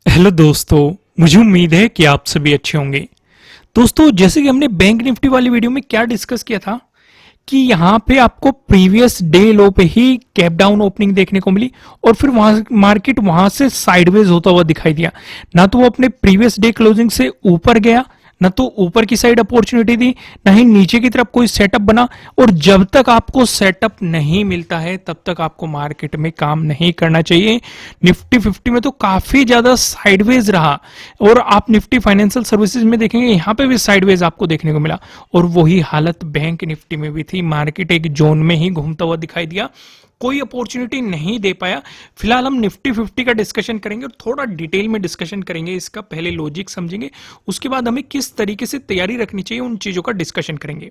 Hello दोस्तों, मुझे उम्मीद है कि आप सभी अच्छे होंगे। दोस्तों, जैसे कि हमने बैंक निफ्टी वाली वीडियो में क्या डिस्कस किया था कि यहाँ पे आपको प्रीवियस डे लो पे ही गैप डाउन ओपनिंग देखने को मिली और फिर वहां मार्केट वहां से साइडवेज होता हुआ दिखाई दिया। ना तो वो अपने प्रीवियस डे क्लोजिंग से ऊपर गया, ना तो ऊपर की साइड अपॉर्चुनिटी दी, ना ही नीचे की तरफ कोई सेटअप बना। और जब तक आपको सेटअप नहीं मिलता है तब तक आपको मार्केट में काम नहीं करना चाहिए। निफ्टी 50 में तो काफी ज्यादा साइडवेज रहा और आप निफ्टी फाइनेंशियल सर्विसेज में देखेंगे यहां पे भी साइडवेज आपको देखने को मिला और वही हालत बैंक निफ्टी में भी थी। मार्केट एक जोन में ही घूमता हुआ दिखाई दिया, कोई अपॉर्चुनिटी नहीं दे पाया। फिलहाल हम निफ्टी 50 का डिस्कशन करेंगे और थोड़ा डिटेल में डिस्कशन करेंगे। इसका पहले लॉजिक समझेंगे, उसके बाद हमें किस तरीके से तैयारी रखनी चाहिए उन चीजों का डिस्कशन करेंगे।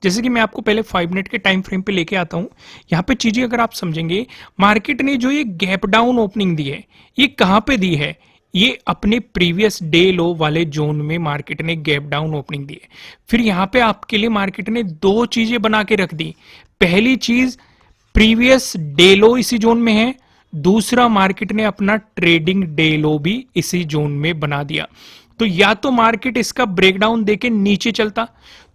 जैसे कि मैं आपको पहले 5 मिनट के टाइम फ्रेम पे लेके आता हूं। यहां पे चीजें अगर आप समझेंगे, मार्केट ने जो ये गैप डाउन ओपनिंग दी है, ये कहां पे दी है? ये अपने प्रीवियस डे लो वाले जोन में मार्केट ने गैप डाउन ओपनिंग दी है। फिर यहां पे आपके लिए मार्केट ने दो चीजें बना के रख दी। पहली चीज, प्रीवियस डे लो इसी जोन में है। दूसरा, मार्केट ने अपना ट्रेडिंग डे लो भी इसी जोन में बना दिया। तो या तो मार्केट इसका ब्रेकडाउन देके नीचे चलता,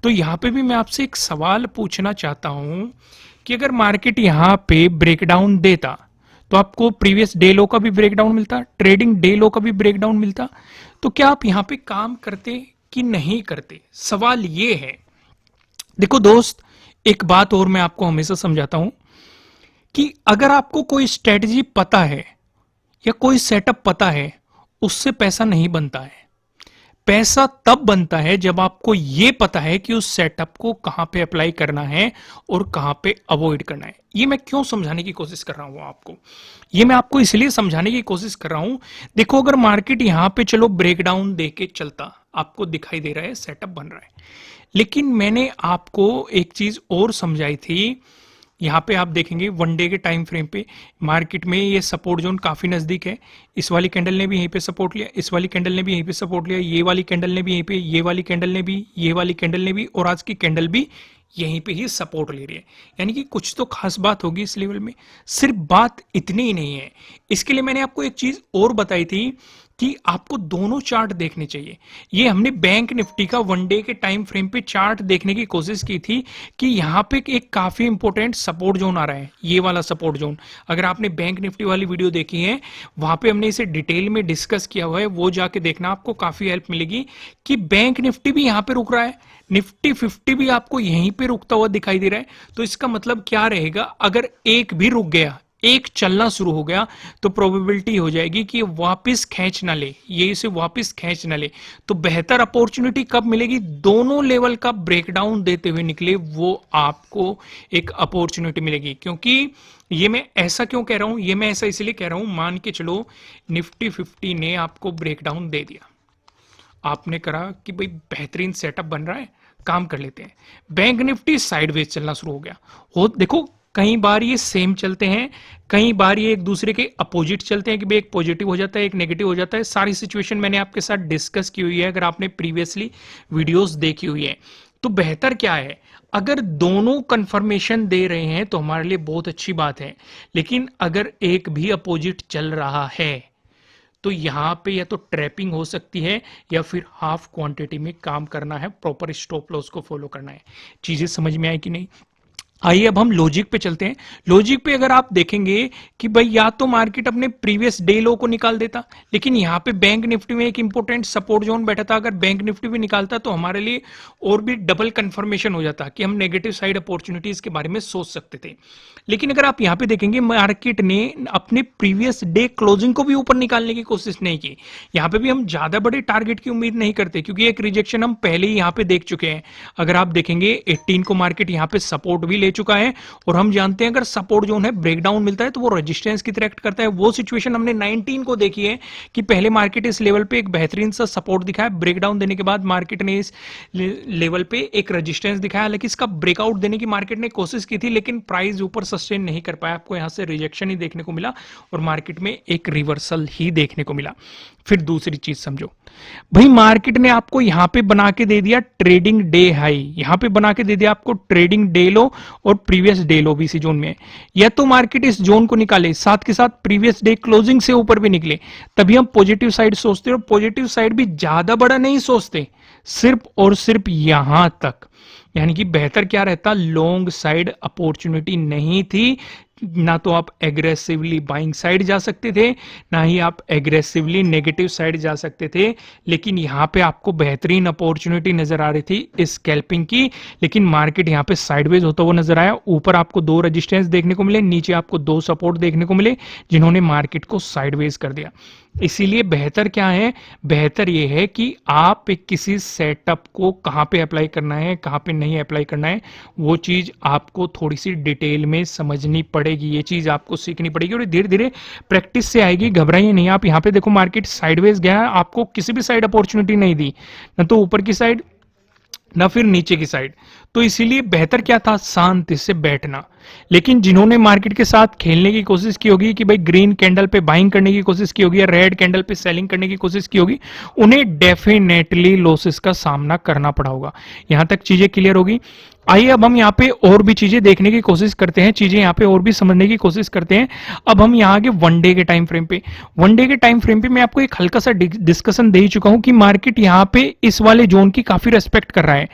तो यहां पे भी मैं आपसे एक सवाल पूछना चाहता हूं कि अगर मार्केट यहां पे ब्रेकडाउन देता तो आपको प्रीवियस डे लो का भी ब्रेकडाउन मिलता, ट्रेडिंग डे लो का भी ब्रेकडाउन मिलता, तो क्या आप यहां पे काम करते कि नहीं करते? सवाल ये है। देखो दोस्त, एक बात और मैं आपको हमेशा समझाता हूं कि अगर आपको कोई स्ट्रेटजी पता है या कोई सेटअप पता है, उससे पैसा नहीं बनता है। पैसा तब बनता है जब आपको यह पता है कि उस सेटअप को कहां पे अप्लाई करना है और कहां पे अवॉइड करना है। ये मैं क्यों समझाने की कोशिश कर रहा हूं आपको? ये मैं आपको इसलिए समझाने की कोशिश कर रहा हूं, देखो अगर मार्केट यहां पे चलो ब्रेकडाउन देके चलता, आपको दिखाई दे रहा है सेटअप बन रहा है, लेकिन मैंने आपको एक चीज और समझाई थी। यहाँ पे आप देखेंगे वन डे के टाइम फ्रेम पे मार्केट में ये सपोर्ट जोन काफी नजदीक है। इस वाली कैंडल ने भी यहीं पे सपोर्ट लिया, इस वाली कैंडल ने भी यहीं पे सपोर्ट लिया, ये वाली कैंडल ने भी यहीं पे, ये वाली कैंडल ने भी, ये वाली कैंडल ने भी, और आज की कैंडल भी यहीं पे ही सपोर्ट ले रही है। यानी कि कुछ तो खास बात होगी इस लेवल में। सिर्फ बात इतनी ही नहीं है, इसके लिए मैंने आपको एक चीज और बताई थी कि आपको दोनों चार्ट देखने चाहिए। ये हमने बैंक निफ्टी का वन डे के टाइम फ्रेम पे चार्ट देखने की कोशिश की थी कि यहां पे एक काफी इंपॉर्टेंट सपोर्ट जोन आ रहा है, ये वाला सपोर्ट जोन। अगर आपने बैंक निफ्टी वाली वीडियो देखी है, वहां पे हमने इसे डिटेल में डिस्कस किया हुआ है, वो जाके देखना, आपको काफी हेल्प मिलेगी कि बैंक निफ्टी भी यहां पे रुक रहा है, निफ्टी 50 भी आपको यहीं पे रुकता हुआ दिखाई दे रहा है। तो इसका मतलब क्या रहेगा? अगर एक भी रुक गया, एक चलना शुरू हो गया, तो प्रोबेबिलिटी हो जाएगी कि वापस खींच ना ले, ये इसे वापस खींच ना ले। तो बेहतर अपॉर्चुनिटी कब मिलेगी? दोनों लेवल का ब्रेकडाउन देते हुए निकले, वो आपको एक अपॉर्चुनिटी मिलेगी। क्योंकि ये मैं ऐसा क्यों कह रहा हूं? ये मैं ऐसा इसलिए कह रहा हूं, मान के चलो निफ्टी 50 ने आपको ब्रेकडाउन दे दिया, आपने करा कि भाई बेहतरीन सेटअप बन रहा है, काम कर लेते हैं। बैंक निफ्टी साइडवेज चलना शुरू हो गया। हो देखो, कई बार ये सेम चलते हैं, कई बार ये एक दूसरे के अपोजिट चलते हैं कि भाई एक पॉजिटिव हो जाता है, एक नेगेटिव हो जाता है। सारी सिचुएशन मैंने आपके साथ डिस्कस की हुई है, अगर आपने प्रीवियसली वीडियोस देखी हुई है। तो बेहतर क्या है? अगर दोनों कंफर्मेशन दे रहे हैं तो हमारे लिए बहुत अच्छी बात है, लेकिन अगर एक भी अपोजिट चल रहा है तो यहां पे या तो ट्रैपिंग हो सकती है या फिर हाफ क्वांटिटी में काम करना है, प्रॉपर स्टॉप लॉस को फॉलो करना है। चीजें समझ में आई कि नहीं? आइए अब हम लॉजिक पे चलते हैं। लॉजिक पे अगर आप देखेंगे कि भाई या तो मार्केट अपने प्रीवियस डे लो को निकाल देता, लेकिन यहां पे बैंक निफ्टी में एक इंपॉर्टेंट सपोर्ट जोन बैठा था, अगर बैंक निफ्टी भी निकालता तो हमारे लिए और भी डबल कंफर्मेशन हो जाता कि हम नेगेटिव साइड अपॉर्चुनिटीज के बारे में सोच सकते थे। लेकिन अगर आप यहां पे देखेंगे, मार्केट ने अपने प्रीवियस डे क्लोजिंग को भी ऊपर निकालने की कोशिश नहीं की। यहां पे भी हम ज्यादा बड़े टारगेट की उम्मीद नहीं करते, क्योंकि एक रिजेक्शन हम पहले ही यहां पे देख चुके हैं। अगर आप देखेंगे 18 को मार्केट यहां पे सपोर्ट भी ले चुका है, और हम जानते हैं अगर सपोर्ट जोन है, ब्रेकडाउन मिलता है तो वो रेजिस्टेंस की तरह एक्ट करता है। वो सिचुएशन हमने 19 को देखी है कि पहले मार्केट इस लेवल पे एक बेहतरीन सा सपोर्ट दिखाया, ब्रेकडाउन देने के बाद मार्केट ने इस लेवल पे एक रेजिस्टेंस दिखाया, हालांकि इसका ब्रेकआउट देने की मार्केट ने कोशिश की थी, लेकिन प्राइस ऊपर सस्टेन नहीं कर पाया। आपको यहां से रिजेक्शन ही देखने को मिला और मार्केट में एक रिवर्सल ही देखने को मिला। फिर दूसरी चीज समझो भाई, मार्केट ने आपको यहां पे बना के दे दिया ट्रेडिंग डे हाई, यहां पे बना के दे दिया आपको ट्रेडिंग डे लो, और प्रीवियस डे लो भी इसी जोन में है, या तो मार्केट इस जोन को निकाले साथ के साथ प्रीवियस डे क्लोजिंग से ऊपर भी निकले, तभी हम पॉजिटिव साइड सोचते हैं। और पॉजिटिव साइड भी ज्यादा बड़ा नहीं सोचते, सिर्फ और सिर्फ यहां तक। यानी कि बेहतर क्या रहता, लॉन्ग साइड अपॉर्चुनिटी नहीं थी, ना तो आप एग्रेसिवली बाइंग साइड जा सकते थे, ना ही आप एग्रेसिवली नेगेटिव साइड जा सकते थे। लेकिन यहां पे आपको बेहतरीन अपॉर्चुनिटी नजर आ रही थी इस स्कैल्पिंग की, लेकिन मार्केट यहां पे साइडवेज होता हुआ नजर आया। ऊपर आपको 2 रेजिस्टेंस देखने को मिले, नीचे आपको 2 सपोर्ट देखने को मिले, जिन्होंने मार्केट को साइडवेज कर दिया। इसीलिए बेहतर क्या है, बेहतर यह है कि आप एक किसी सेटअप को कहां पे अप्लाई करना है, कहां पे नहीं अप्लाई करना है, वो चीज आपको थोड़ी सी डिटेल में समझनी पड़ेगी। ये चीज आपको सीखनी पड़ेगी और धीरे धीरे प्रैक्टिस से आएगी। घबराइए नहीं आप। यहां पे देखो मार्केट साइडवेज गया, आपको किसी भी साइड अपॉर्चुनिटी नहीं दी, ना तो ऊपर की साइड ना फिर नीचे की साइड। तो इसीलिए बेहतर क्या था, शांति से बैठना। लेकिन जिन्होंने मार्केट के साथ खेलने की कोशिश की होगी कि भाई ग्रीन कैंडल पे बाइंग करने की कोशिश की होगी या रेड कैंडल पे सेलिंग करने की कोशिश की होगी, उन्हें डेफिनेटली लॉसेस का सामना करना पड़ा होगा। यहां तक चीजें क्लियर होगी। आइए अब हम यहाँ पे और भी चीजें देखने की कोशिश करते हैं, चीजें यहाँ पे और भी समझने की कोशिश करते हैं। अब हम यहाँ के वन डे के टाइम फ्रेम पे, वन डे के टाइम फ्रेम पे मैं आपको एक हल्का सा डिस्कशन दे ही चुका हूं कि मार्केट यहाँ पे इस वाले जोन की काफी रेस्पेक्ट कर रहा है।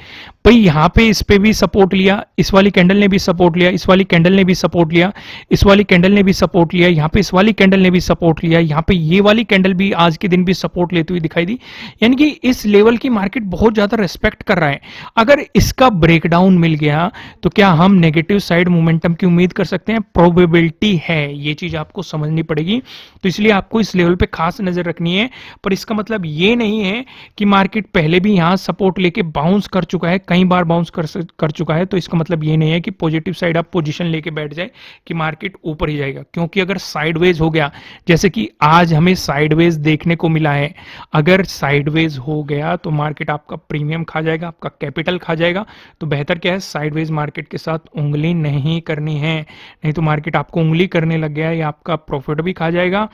भाई यहाँ पे इस पे भी सपोर्ट लिया, इस वाली कैंडल ने भी सपोर्ट लिया, इस वाली कैंडल ने भी सपोर्ट लिया, इस वाली कैंडल ने भी सपोर्ट लिया, यहाँ पे इस वाली कैंडल ने भी सपोर्ट लिया, यहाँ पे ये वाली कैंडल भी आज के दिन भी सपोर्ट लेती हुई दिखाई दी। यानी कि इस लेवल की मार्केट बहुत ज्यादा रेस्पेक्ट कर रहा है। अगर इसका ब्रेकडाउन मिल गया तो क्या हम नेगेटिव साइड मोमेंटम की उम्मीद कर सकते हैं? प्रोबेबिलिटी है, ये चीज आपको समझनी पड़ेगी। तो इसलिए आपको इस लेवल पे खास नजर रखनी है। पर इसका मतलब ये नहीं है कि मार्केट पहले भी यहां सपोर्ट लेके बाउंस कर चुका है, कई बार बाउंस कर चुका है, तो इसका मतलब ये नहीं है कि पॉजिटिव साइड आप पोजीशन लेके बैठ जाए कि मार्केट ऊपर ही जाएगा। क्योंकि अगर साइडवेज हो गया, जैसे कि आज हमें साइडवेज देखने को मिला है, अगर साइडवेज हो गया तो मार्केट आपका प्रीमियम खा जाएगा, आपका कैपिटल खा जाएगा। तो बेहतर क्या है, साइडवेज मार्केट के साथ उंगली नहीं करनी है, नहीं तो मार्केट आपको उंगली करने लग गया है, या आपका प्रॉफिट भी खा जाएगा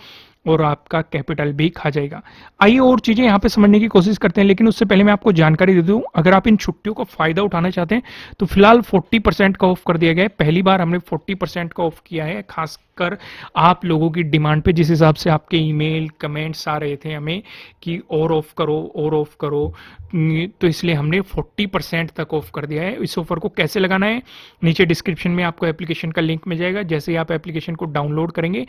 और आपका कैपिटल भी खा जाएगा। आइए और चीजें यहां पे समझने की कोशिश करते हैं, लेकिन उससे पहले मैं आपको जानकारी दे दूं, अगर आप इन छुट्टियों का फायदा उठाना चाहते हैं तो फिलहाल 40% का ऑफ कर दिया गया है। पहली बार हमने 40% का ऑफ किया है, खासकर आप लोगों की डिमांड पे, जिस हिसाब से आपके ईमेल कमेंट्स आ रहे थे हमें कि और ऑफ करो और ऑफ करो, तो इसलिए हमने 40% तक ऑफ कर दिया है। इस ऑफर को कैसे लगाना है, नीचे डिस्क्रिप्शन में आपको एप्लीकेशन का लिंक मिल जाएगा। जैसे ही आप एप्लीकेशन को डाउनलोड करेंगे,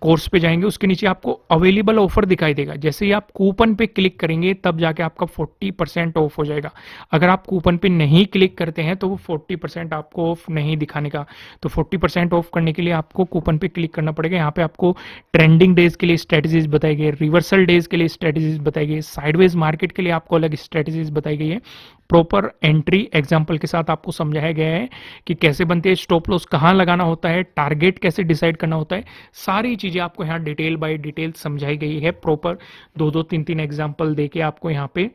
कोर्स पे जाएंगे, उसके नीचे आपको अवेलेबल ऑफर दिखाई देगा। जैसे ही आप कूपन पे क्लिक करेंगे तब जाके आपका 40% ऑफ हो जाएगा। अगर आप कूपन पे नहीं क्लिक करते हैं तो वो 40% आपको ऑफ नहीं दिखाने का। तो 40% ऑफ करने के लिए आपको कूपन पे क्लिक करना पड़ेगा। यहाँ पे आपको ट्रेंडिंग डेज के लिए स्ट्रेटेजीज बताई गई है, रिवर्सल डेज के लिए स्ट्रेटेजीज बताई गई है, साइडवेज मार्केट के लिए आपको अलग स्ट्रेटेजीज बताई गई है। प्रॉपर एंट्री एग्जांपल के साथ आपको समझाया गया है कि कैसे बनते हैं, स्टॉप लॉस कहां लगाना होता है, टारगेट कैसे डिसाइड करना होता है, सारी चीजें आपको यहाँ डिटेल बाय डिटेल समझाई गई है। प्रॉपर 2-2, 3-3 एग्जांपल देके आपको यहाँ पे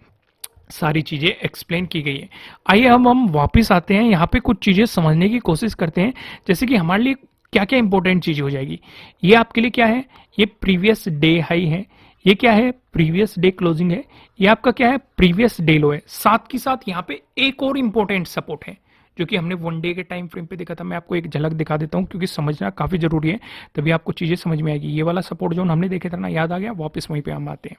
सारी चीजें एक्सप्लेन की गई है। आइए हम वापस आते हैं, यहाँ पे कुछ चीजें समझने की कोशिश करते हैं, जैसे कि हमारे लिए क्या क्या इंपॉर्टेंट चीज हो जाएगी। ये आपके लिए क्या है, ये प्रीवियस डे हाई है, ये क्या है, प्रीवियस डे क्लोजिंग है, ये आपका क्या है, प्रीवियस डे लो है। साथ के साथ यहाँ पे एक और इंपॉर्टेंट सपोर्ट है जो कि हमने वन डे के टाइम फ्रेम पे देखा था। मैं आपको एक झलक दिखा देता हूं क्योंकि समझना काफी जरूरी है, तभी आपको चीजें समझ में आएगी। ये वाला सपोर्ट जोन हमने देखे था ना, याद आ गया, वापस वहीं पे हम आते हैं।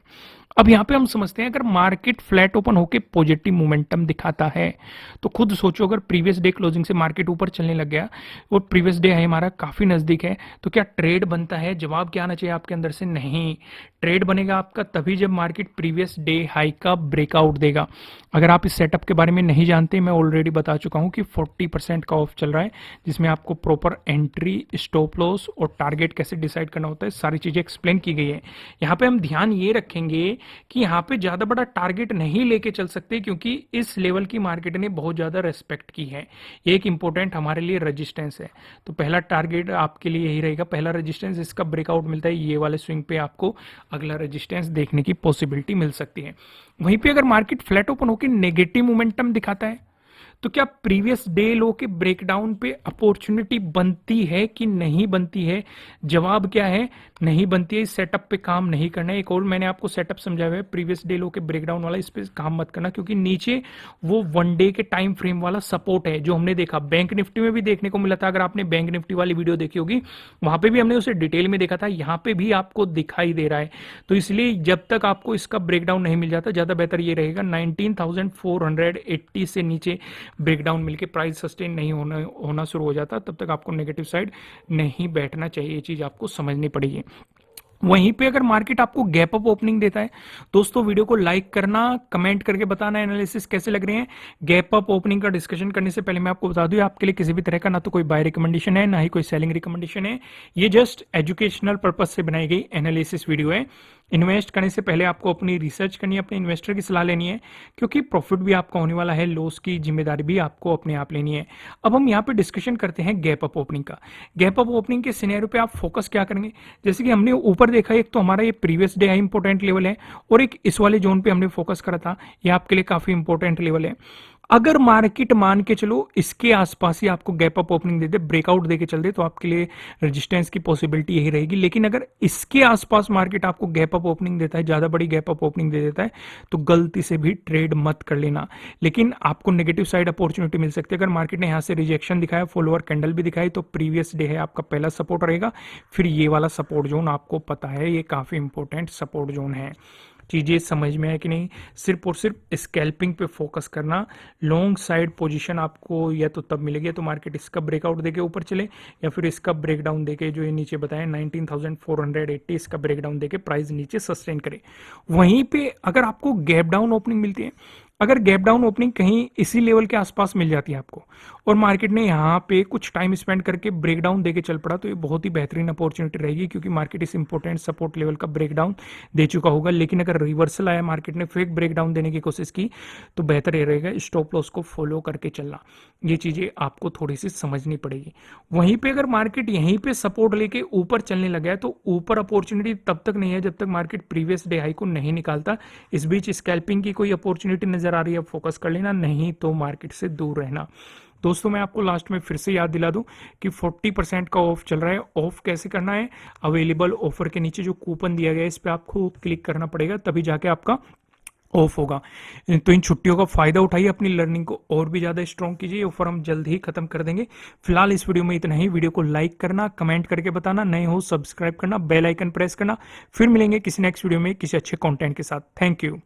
अब यहाँ पे हम समझते हैं, अगर मार्केट फ्लैट ओपन होकर पॉजिटिव मोमेंटम दिखाता है तो खुद सोचो, अगर प्रीवियस डे क्लोजिंग से मार्केट ऊपर चलने लग गया और प्रीवियस डे है हमारा काफी नजदीक है, तो क्या ट्रेड बनता है? जवाब क्या आना चाहिए आपके अंदर से, नहीं। ट्रेड बनेगा आपका तभी जब मार्केट प्रीवियस डे हाई का ब्रेकआउट देगा। अगर आप इस सेटअप के बारे में नहीं जानते, मैं ऑलरेडी बता चुका हूं कि 40% का ऑफ चल रहा है, जिसमें आपको प्रॉपर एंट्री, स्टॉप लॉस और टारगेट कैसे डिसाइड करना होता है, सारी चीजें एक्सप्लेन की गई है। यहाँ पे हम ध्यान ये रखेंगे कि यहाँ पे ज्यादा बड़ा टारगेट नहीं लेके चल सकते, क्योंकि इस लेवल की मार्केट ने बहुत ज्यादा रेस्पेक्ट की है। एक इंपॉर्टेंट हमारे लिए रेजिस्टेंस है, तो पहला टारगेट आपके लिए यही रहेगा, पहला रेजिस्टेंस। इसका ब्रेकआउट मिलता है, ये वाले स्विंग पे आपको अगला रेजिस्टेंस देखने की पॉसिबिलिटी मिल सकती है। वहीं पे अगर मार्केट फ्लैट ओपन होकर नेगेटिव मोमेंटम दिखाता है तो क्या प्रीवियस डे लो के ब्रेकडाउन पे अपॉर्चुनिटी बनती है कि नहीं बनती है? जवाब क्या है? नहीं बनती है। इस सेटअप पे काम नहीं करना है। एक और मैंने आपको सेटअप समझाया हुआ है प्रीवियस डे लो के ब्रेकडाउन वाला, इस पे काम मत करना, क्योंकि नीचे वो वन डे के टाइम फ्रेम वाला सपोर्ट है जो हमने देखा, बैंक निफ्टी में भी देखने को मिला था। अगर आपने बैंक निफ्टी वाली वीडियो देखी होगी वहां पे भी हमने उसे डिटेल में देखा था, यहां पे भी आपको दिखाई दे रहा है। तो इसलिए जब तक आपको इसका ब्रेकडाउन नहीं मिल जाता, ज्यादा बेहतर ये रहेगा 19,480 से नीचे ब्रेकडाउन मिलके प्राइस सस्टेन नहीं होना शुरू हो जाता, तब तक आपको नेगेटिव साइड नहीं बैठना चाहिए। ये चीज आपको समझनी पड़ेगी। वहीं पे अगर मार्केट आपको गैप अप ओपनिंग देता है, दोस्तों वीडियो को लाइक करना, कमेंट करके बताना एनालिसिस कैसे लग रहे हैं। गैप अप ओपनिंग का डिस्कशन करने से पहले मैं आपको बता दूं, आपके लिए किसी भी तरह का ना तो कोई बाय रिकमेंडेशन है, ना ही कोई सेलिंग रिकमेंडेशन है। ये जस्ट एजुकेशनल पर्पज से बनाई गई एनालिसिस वीडियो है। इन्वेस्ट करने से पहले आपको अपनी रिसर्च करनी है, अपने इन्वेस्टर की सलाह लेनी है, क्योंकि प्रॉफिट भी आपका होने वाला है, लॉस की जिम्मेदारी भी आपको अपने आप लेनी है। अब हम यहाँ पे डिस्कशन करते हैं गैप अप ओपनिंग का। गैप अप ओपनिंग के सिनेरियो पे आप फोकस क्या करेंगे? जैसे कि हमने ऊपर देखा, एक तो हमारा ये previous day high important level है, और एक इस वाले जोन पे हमने फोकस करा था, ये आपके लिए काफी इंपॉर्टेंट लेवल है। अगर मार्केट मान के चलो इसके आसपास ही आपको गैप अप ओपनिंग दे दे, ब्रेकआउट देके चल दे, तो आपके लिए रेजिस्टेंस की पॉसिबिलिटी यही रहेगी। लेकिन अगर इसके आसपास मार्केट आपको गैप अप ओपनिंग देता है, ज्यादा बड़ी गैप अप ओपनिंग दे देता है, तो गलती से भी ट्रेड मत कर लेना। लेकिन आपको नेगेटिव साइड अपॉर्चुनिटी मिल सकती है। अगर मार्केट ने यहां से रिजेक्शन दिखाया, फॉलोअर कैंडल भी दिखाई, तो प्रीवियस डे है आपका पहला सपोर्ट रहेगा। फिर ये वाला सपोर्ट जोन आपको पता है, ये काफी इंपॉर्टेंट सपोर्ट जोन है। चीजें समझ में है कि नहीं? सिर्फ और सिर्फ स्कैल्पिंग पे फोकस करना। लॉन्ग साइड पोजीशन आपको या तो तब मिलेगी, तो मार्केट इसका ब्रेकआउट देके ऊपर चले, या फिर इसका ब्रेकडाउन देके, जो ये नीचे बताया 19,480, इसका ब्रेकडाउन देके प्राइस नीचे सस्टेन करे। वहीं पे अगर आपको गैप डाउन ओपनिंग मिलती है, अगर गैप डाउन ओपनिंग कहीं इसी लेवल के आसपास मिल जाती है आपको, और मार्केट ने यहाँ पे कुछ टाइम स्पेंड करके ब्रेकडाउन देके चल पड़ा, तो ये बहुत ही बेहतरीन अपॉर्चुनिटी रहेगी, क्योंकि मार्केट इस इंपॉर्टेंट सपोर्ट लेवल का ब्रेकडाउन दे चुका होगा। लेकिन अगर रिवर्सल आया, मार्केट ने फेक ब्रेकडाउन देने की कोशिश की, तो बेहतर ये रहेगा स्टॉप लॉस को फॉलो करके चलना। ये चीजें आपको थोड़ी सी समझनी पड़ेगी। वहीं पे अगर मार्केट यहीं पे सपोर्ट लेके ऊपर चलने लगा है, तो ऊपर अपॉर्चुनिटी तब तक नहीं है जब तक मार्केट प्रीवियस डे हाई को नहीं निकालता। इस बीच स्कैल्पिंग की कोई अपॉर्चुनिटी नजर आ रही है, फोकस कर लेना, नहीं तो मार्केट से दूर रहना। दोस्तों मैं आपको लास्ट में फिर से याद दिला दूं कि 40% का ऑफ चल रहा है। ऑफ कैसे करना है? अवेलेबल ऑफर के नीचे जो कूपन दिया गया है, इस पे आपको क्लिक करना पड़ेगा, तभी जाके आपका ऑफ होगा। तो इन छुट्टियों का फायदा उठाइए, अपनी लर्निंग को और भी ज्यादा स्ट्रॉन्ग कीजिए। ऑफर हम जल्द ही खत्म कर देंगे। फिलहाल इस वीडियो में इतना ही। वीडियो को लाइक करना, कमेंट करके बताना, नए हो सब्सक्राइब करना, बेल आइकन प्रेस करना। फिर मिलेंगे किसी नेक्स्ट वीडियो में किसी अच्छे कंटेंट के साथ। Thank you.